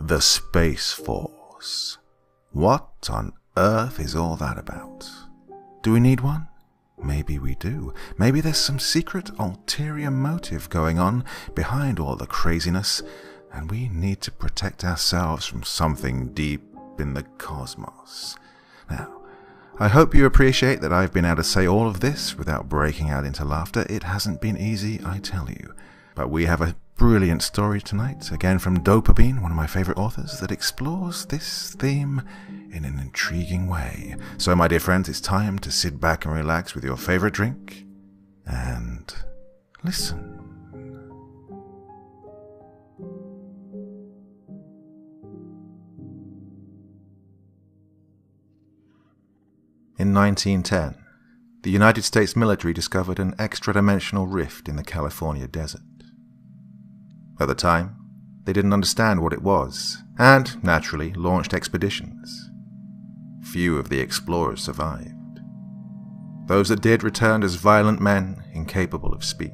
The Space Force. What on earth is all that about? Do we need one? Maybe we do. Maybe there's some secret ulterior motive going on behind all the craziness, and we need to protect ourselves from something deep in the cosmos. Now, I hope you appreciate that I've been able to say all of this without breaking out into laughter. It hasn't been easy, I tell you. But we have a brilliant story tonight, again from Dopamine, one of my favorite authors, that explores this theme in an intriguing way. So, my dear friends, it's time to sit back and relax with your favorite drink and listen. In 1910, the United States military discovered an extra-dimensional rift in the California desert. At the time, they didn't understand what it was, and, naturally, launched expeditions. Few of the explorers survived. Those that did returned as violent men, incapable of speech.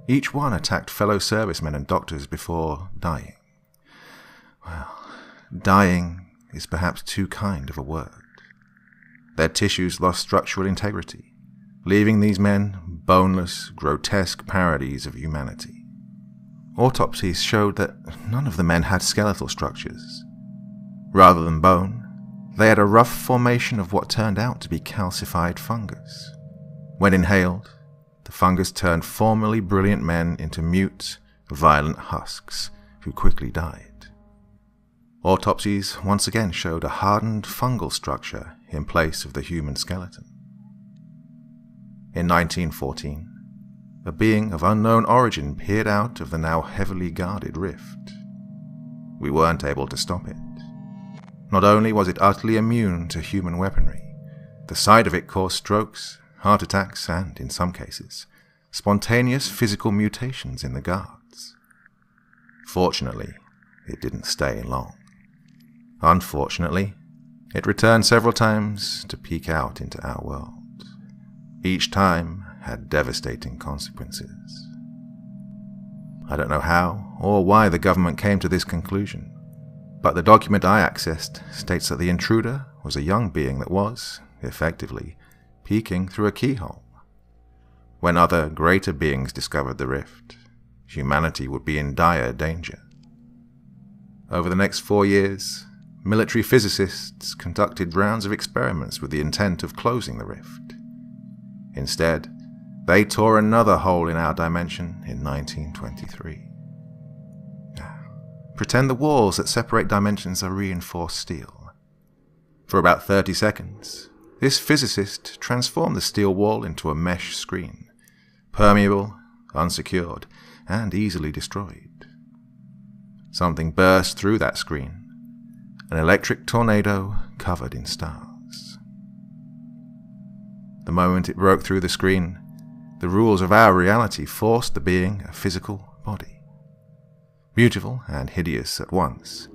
Each one attacked fellow servicemen and doctors before dying. Well, dying is perhaps too kind of a word. Their tissues lost structural integrity, leaving these men boneless, grotesque parodies of humanity. Autopsies showed that none of the men had skeletal structures. Rather than bone, they had a rough formation of what turned out to be calcified fungus. When inhaled, the fungus turned formerly brilliant men into mute, violent husks who quickly died. Autopsies once again showed a hardened fungal structure in place of the human skeleton. In 1914, a being of unknown origin peered out of the now heavily guarded rift. We weren't able to stop it. Not only was it utterly immune to human weaponry, the sight of it caused strokes, heart attacks, and, in some cases, spontaneous physical mutations in the guards. Fortunately, it didn't stay long. Unfortunately, it returned several times to peek out into our world. Each time had devastating consequences. I don't know how or why the government came to this conclusion, but the document I accessed states that the intruder was a young being that was, effectively, peeking through a keyhole. When other, greater beings discovered the rift, humanity would be in dire danger. Over the next 4 years, military physicists conducted rounds of experiments with the intent of closing the rift. Instead, they tore another hole in our dimension in 1923. Pretend the walls that separate dimensions are reinforced steel. For about 30 seconds, this physicist transformed the steel wall into a mesh screen, permeable, unsecured, and easily destroyed. Something burst through that screen, an electric tornado covered in stars. The moment it broke through the screen, the rules of our reality forced the being a physical body. Beautiful and hideous at once,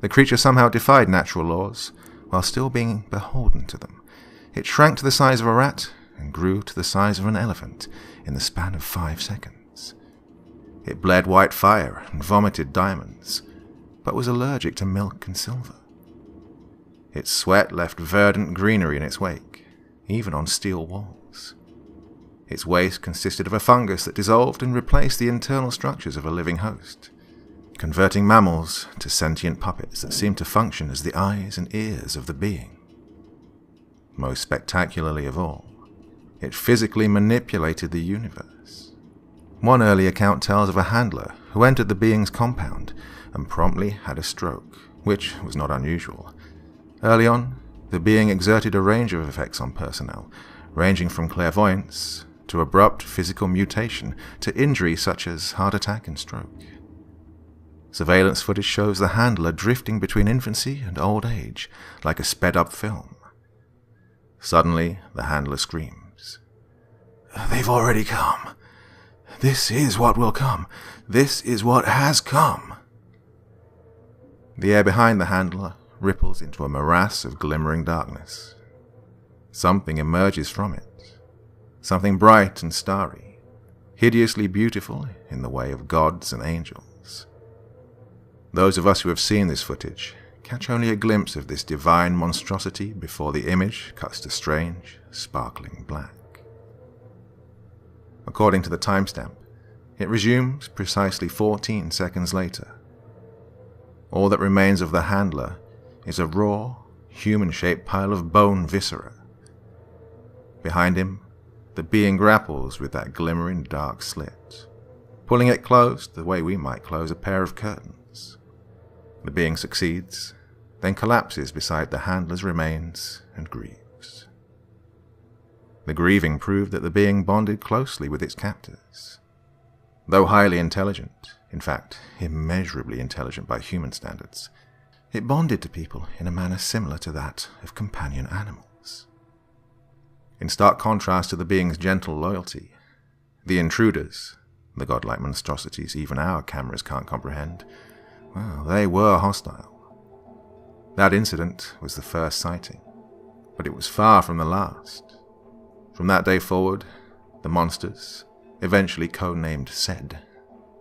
the creature somehow defied natural laws while still being beholden to them. It shrank to the size of a rat and grew to the size of an elephant in the span of 5 seconds. It bled white fire and vomited diamonds, but was allergic to milk and silver. Its sweat left verdant greenery in its wake, even on steel walls. Its waste consisted of a fungus that dissolved and replaced the internal structures of a living host, converting mammals to sentient puppets that seemed to function as the eyes and ears of the being. Most spectacularly of all, it physically manipulated the universe. One early account tells of a handler who entered the being's compound and promptly had a stroke, which was not unusual. Early on, the being exerted a range of effects on personnel, ranging from clairvoyance to abrupt physical mutation to injury such as heart attack and stroke. Surveillance footage shows the handler drifting between infancy and old age, like a sped-up film. Suddenly, the handler screams, "They've already come. This is what will come. This is what has come." The air behind the handler ripples into a morass of glimmering darkness. Something emerges from it. Something bright and starry, hideously beautiful in the way of gods and angels. Those of us who have seen this footage catch only a glimpse of this divine monstrosity before the image cuts to strange, sparkling black. According to the timestamp, it resumes precisely 14 seconds later. All that remains of the handler is a raw, human-shaped pile of bone viscera. Behind him, the being grapples with that glimmering dark slit, pulling it closed the way we might close a pair of curtains. The being succeeds, then collapses beside the handler's remains and grieves. The grieving proved that the being bonded closely with its captors. Though highly intelligent, in fact, immeasurably intelligent by human standards, it bonded to people in a manner similar to that of companion animals. In stark contrast to the being's gentle loyalty, the intruders, the godlike monstrosities even our cameras can't comprehend, well, they were hostile. That incident was the first sighting, but it was far from the last. From that day forward, the monsters, eventually codenamed Sed,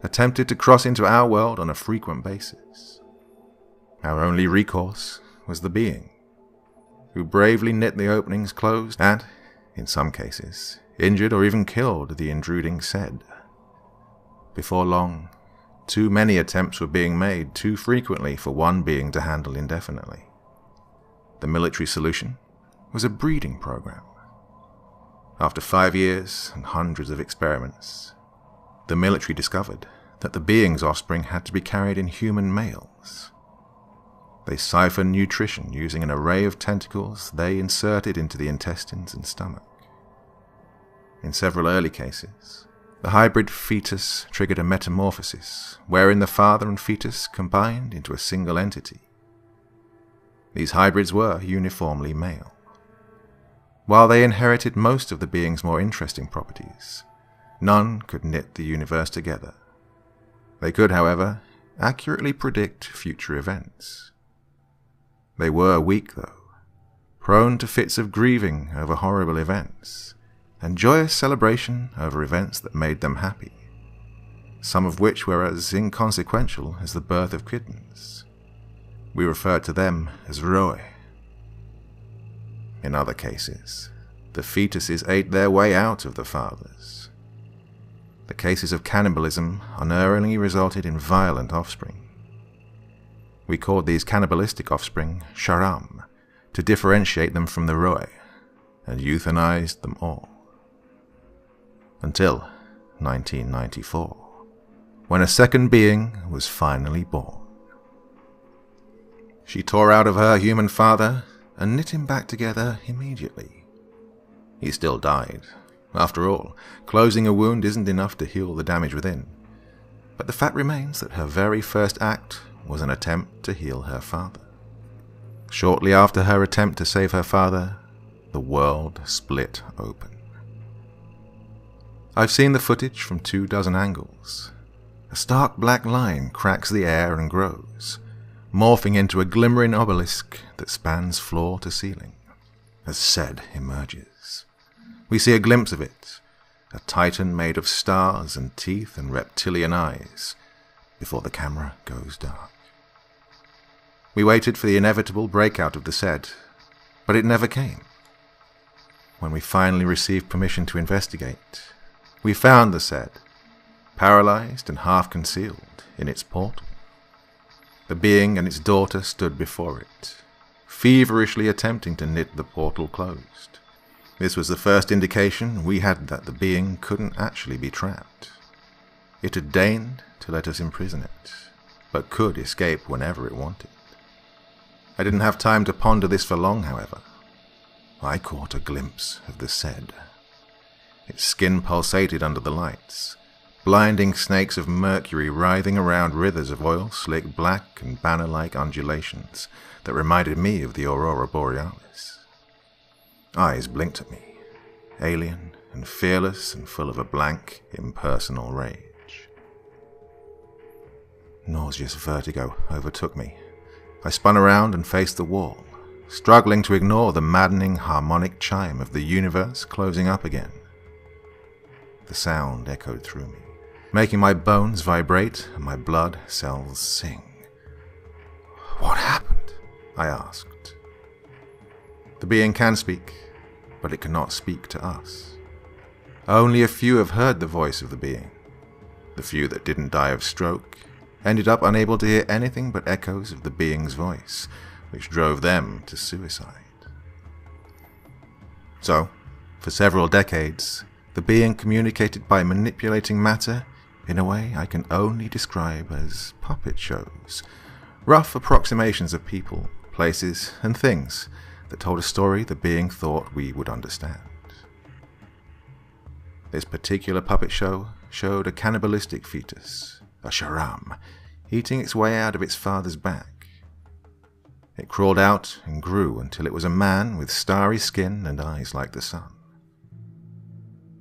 attempted to cross into our world on a frequent basis. Our only recourse was the being, who bravely knit the openings closed and, in some cases, injured or even killed the intruding Sed. Before long, too many attempts were being made too frequently for one being to handle indefinitely. The military solution was a breeding program. After 5 years and hundreds of experiments, the military discovered that the being's offspring had to be carried in human males. They siphoned nutrition using an array of tentacles they inserted into the intestines and stomach. In several early cases, the hybrid fetus triggered a metamorphosis wherein the father and fetus combined into a single entity. These hybrids were uniformly male. While they inherited most of the being's more interesting properties, none could knit the universe together. They could, however, accurately predict future events. They were weak, though, prone to fits of grieving over horrible events, and joyous celebration over events that made them happy, some of which were as inconsequential as the birth of kittens. We referred to them as Roe. In other cases, the fetuses ate their way out of the fathers. The cases of cannibalism unerringly resulted in violent offspring. We called these cannibalistic offspring Sharam to differentiate them from the Roe, and euthanized them all. Until 1994, when a second being was finally born. She tore out of her human father and knit him back together immediately. He still died. After all, closing a wound isn't enough to heal the damage within. But the fact remains that her very first act was an attempt to heal her father. Shortly after her attempt to save her father, the world split open. I've seen the footage from 24 angles. A stark black line cracks the air and grows, morphing into a glimmering obelisk that spans floor to ceiling. As Sed emerges, we see a glimpse of it, a titan made of stars and teeth and reptilian eyes, before the camera goes dark. We waited for the inevitable breakout of the Sed, but it never came. When we finally received permission to investigate, we found the Sed, paralyzed and half concealed in its portal. The being and its daughter stood before it, feverishly attempting to knit the portal closed. This was the first indication we had that the being couldn't actually be trapped. It had deigned to let us imprison it, but could escape whenever it wanted. I didn't have time to ponder this for long, however. I caught a glimpse of the Sed. Its skin pulsated under the lights, blinding snakes of mercury writhing around rivers of oil slick black and banner-like undulations that reminded me of the Aurora Borealis. Eyes blinked at me, alien and fearless and full of a blank, impersonal rage. Nauseous vertigo overtook me. I spun around and faced the wall, struggling to ignore the maddening harmonic chime of the universe closing up again. The sound echoed through me, making my bones vibrate and my blood cells sing, What happened? I asked. The being can speak, but it cannot speak to us. Only a few have heard the voice of the being. The few that didn't die of stroke ended up unable to hear anything but echoes of the being's voice, which drove them to suicide. So, for several decades, the being communicated by manipulating matter in a way I can only describe as puppet shows, rough approximations of people, places, and things that told a story the being thought we would understand. This particular puppet show showed a cannibalistic fetus, a sharam, eating its way out of its father's back. It crawled out and grew until it was a man with starry skin and eyes like the sun.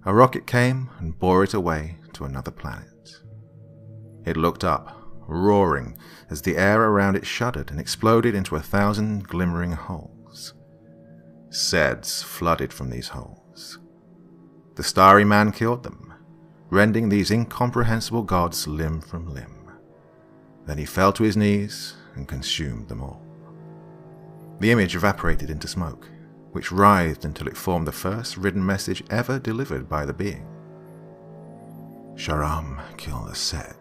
A rocket came and bore it away to another planet. It looked up, roaring, as the air around it shuddered and exploded into 1,000 glimmering holes. Seds flooded from these holes. The starry man killed them, rending these incomprehensible gods limb from limb. Then he fell to his knees and consumed them all. The image evaporated into smoke, which writhed until it formed the first written message ever delivered by the being. Sharam kill the Sed,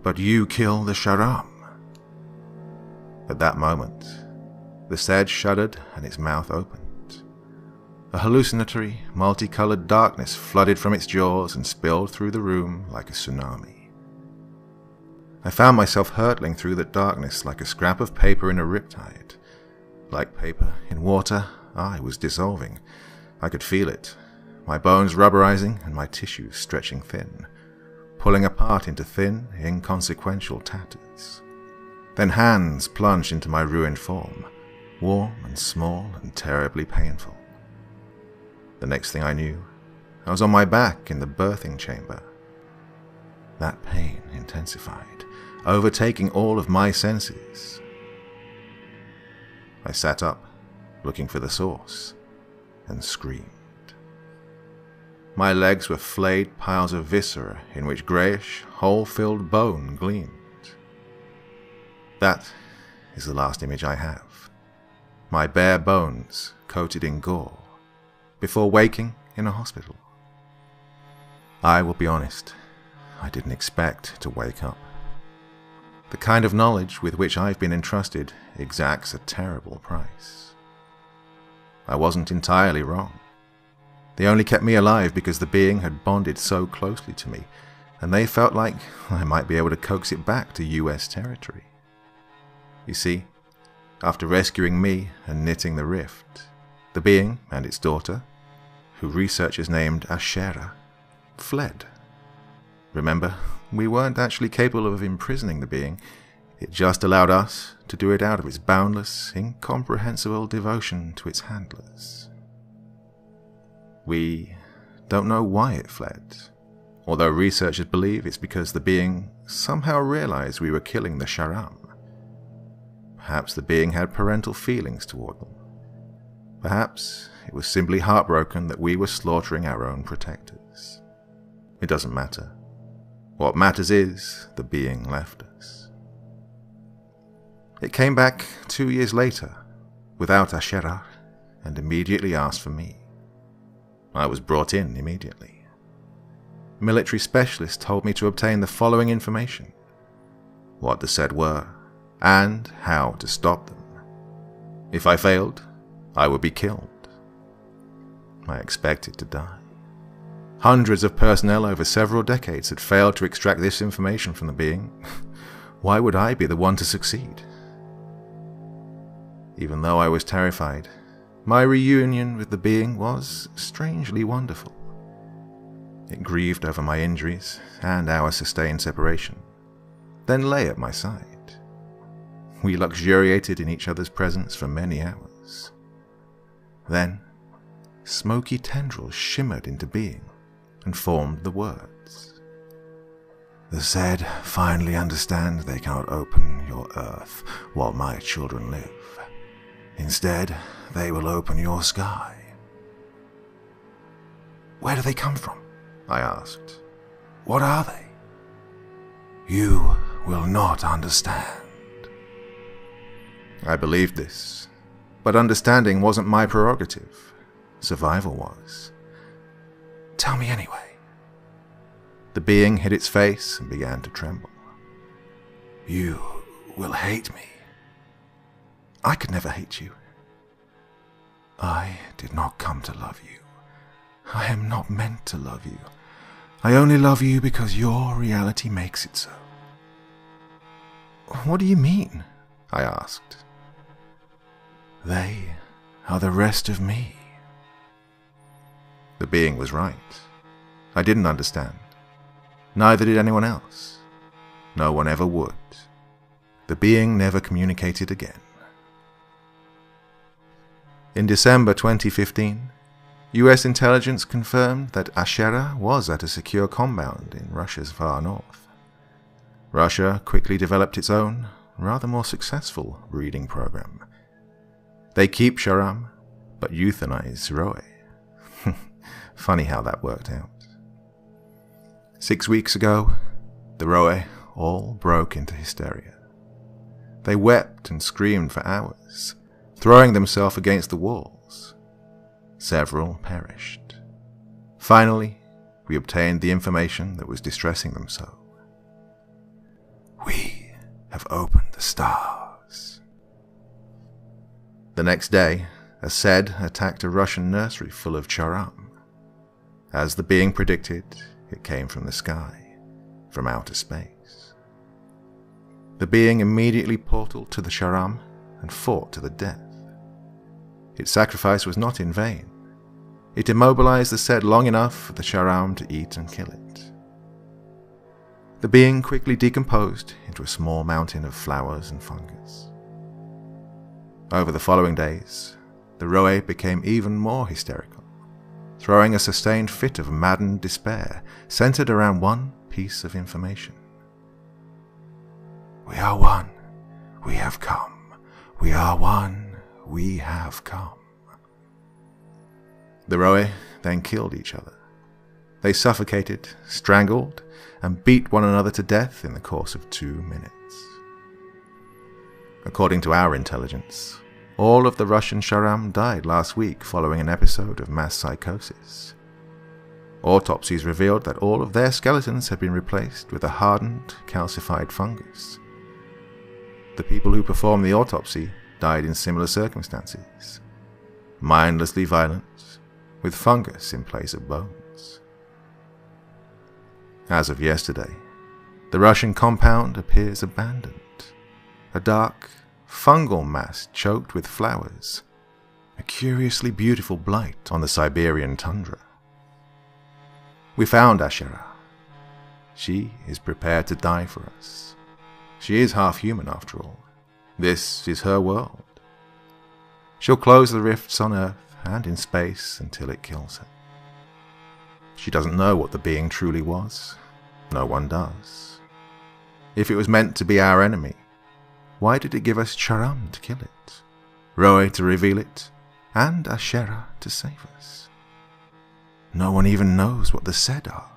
but you kill the Sharam. At that moment, the Sed shuddered and its mouth opened. A hallucinatory, multicolored darkness flooded from its jaws and spilled through the room like a tsunami. I found myself hurtling through the darkness like a scrap of paper in a riptide. Like paper in water, I was dissolving. I could feel it, my bones rubberizing and my tissues stretching thin, pulling apart into thin, inconsequential tatters. Then hands plunged into my ruined form, warm and small and terribly painful. The next thing I knew, I was on my back in the birthing chamber. That pain intensified, overtaking all of my senses. I sat up, looking for the source, and screamed. My legs were flayed piles of viscera in which greyish, hole-filled bone gleamed. That is the last image I have. My bare bones coated in gore, before waking in a hospital. I will be honest, I didn't expect to wake up. The kind of knowledge with which I've been entrusted exacts a terrible price. I wasn't entirely wrong. They only kept me alive because the being had bonded so closely to me, and they felt like I might be able to coax it back to US territory. You see, after rescuing me and knitting the rift, the being and its daughter, who researchers named Ashera, fled. Remember, we weren't actually capable of imprisoning the being. It just allowed us to do it out of its boundless, incomprehensible devotion to its handlers. We don't know why it fled, although researchers believe it's because the being somehow realized we were killing the Sharam. Perhaps the being had parental feelings toward them. Perhaps it was simply heartbroken that we were slaughtering our own protectors. It doesn't matter. What matters is the being left us. It came back 2 years later, without Ashera, and immediately asked for me. I was brought in immediately. Military specialists told me to obtain the following information: what the Sed were, and how to stop them. If I failed, I would be killed. I expected to die. Hundreds of personnel over several decades had failed to extract this information from the being. Why would I be the one to succeed? Even though I was terrified, my reunion with the being was strangely wonderful. It grieved over my injuries and our sustained separation, then lay at my side. We luxuriated in each other's presence for many hours. Then, smoky tendrils shimmered into being and formed the words. The Sed finally understand they cannot open your earth while my children live. Instead, they will open your sky. Where do they come from? I asked. What are they? You will not understand. I believed this, but understanding wasn't my prerogative. Survival was. Tell me anyway. The being hid its face and began to tremble. You will hate me. I could never hate you. I did not come to love you. I am not meant to love you. I only love you because your reality makes it so. What do you mean? I asked. They are the rest of me. The being was right. I didn't understand. Neither did anyone else. No one ever would. The being never communicated again. In December 2015, US intelligence confirmed that Ashera was at a secure compound in Russia's far north. Russia quickly developed its own, rather more successful breeding program. They keep Sharam, but euthanize Roe. Funny how that worked out. 6 weeks ago, the Roe all broke into hysteria. They wept and screamed for hours, throwing themselves against the walls. Several perished. Finally, we obtained the information that was distressing them so. We have opened the stars. The next day, a Sed attacked a Russian nursery full of Charam. As the being predicted, it came from the sky, from outer space. The being immediately portaled to the Charam and fought to the death. Its sacrifice was not in vain. It immobilized the Sed long enough for the Charam to eat and kill it. The being quickly decomposed into a small mountain of flowers and fungus. Over the following days, the Roe became even more hysterical, throwing a sustained fit of maddened despair centered around one piece of information. We are one. We have come. We are one. We have come. The Roe then killed each other. They suffocated, strangled, and beat one another to death in the course of 2 minutes. According to our intelligence, all of the Russian Charam died last week following an episode of mass psychosis. Autopsies revealed that all of their skeletons had been replaced with a hardened, calcified fungus. The people who performed the autopsy died in similar circumstances, mindlessly violent, with fungus in place of bones. As of yesterday, the Russian compound appears abandoned, a dark, fungal mass choked with flowers, a curiously beautiful blight on the Siberian tundra. We found Ashera. She is prepared to die for us. She is half human after all. This is her world. She'll close the rifts on Earth and in space until it kills her. She doesn't know what the being truly was. No one does. If it was meant to be our enemy, why did it give us Charam to kill it, Roe to reveal it, and Ashera to save us? No one even knows what the Sed are.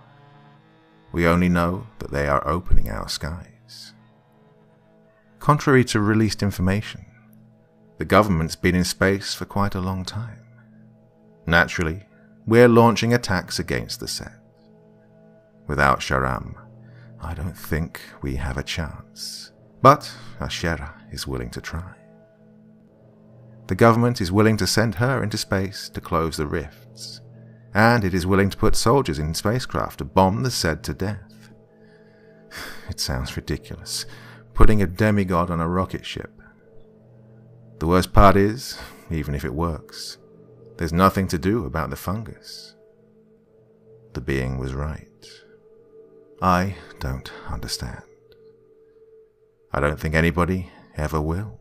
We only know that they are opening our skies. Contrary to released information, the government's been in space for quite a long time. Naturally, we're launching attacks against the Sed. Without Charam, I don't think we have a chance. But Ashera is willing to try. The government is willing to send her into space to close the rifts, and it is willing to put soldiers in spacecraft to bomb the Sed to death. It sounds ridiculous, putting a demigod on a rocket ship. The worst part is, even if it works, there's nothing to do about the fungus. The being was right. I don't understand. I don't think anybody ever will.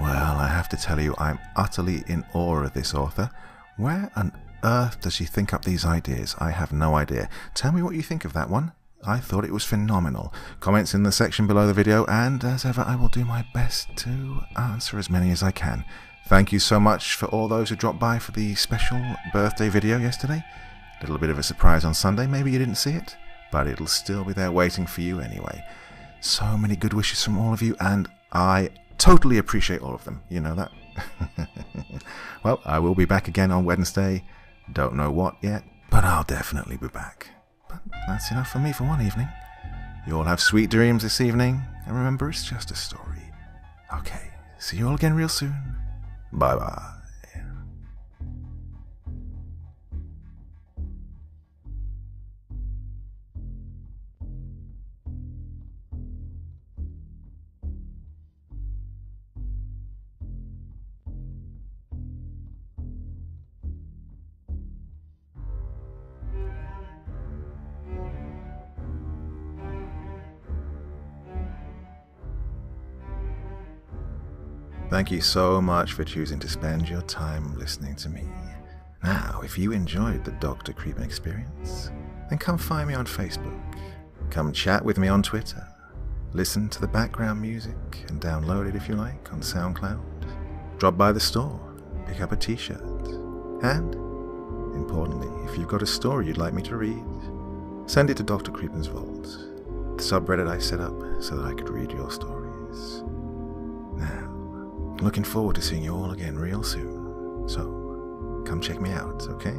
Well, I have to tell you, I'm utterly in awe of this author. Where on earth does she think up these ideas? I have no idea. Tell me what you think of that one. I thought it was phenomenal. Comments in the section below the video, and as ever, I will do my best to answer as many as I can. Thank you so much for all those who dropped by for the special birthday video yesterday. A little bit of a surprise on Sunday. Maybe you didn't see it, but it'll still be there waiting for you anyway. So many good wishes from all of you, and I totally appreciate all of them. You know that? Well, I will be back again on Wednesday. Don't know what yet, but I'll definitely be back. But that's enough for me for one evening. You all have sweet dreams this evening, and remember, it's just a story. Okay, see you all again real soon. Bye-bye. Thank you so much for choosing to spend your time listening to me. Now, if you enjoyed the Dr. Creepin experience, then come find me on Facebook. Come chat with me on Twitter. Listen to the background music and download it if you like on SoundCloud. Drop by the store, pick up a t-shirt. And, importantly, if you've got a story you'd like me to read, send it to Dr. Creepin's Vault, the subreddit I set up so that I could read your stories. Now, looking forward to seeing you all again real soon. So, come check me out, okay?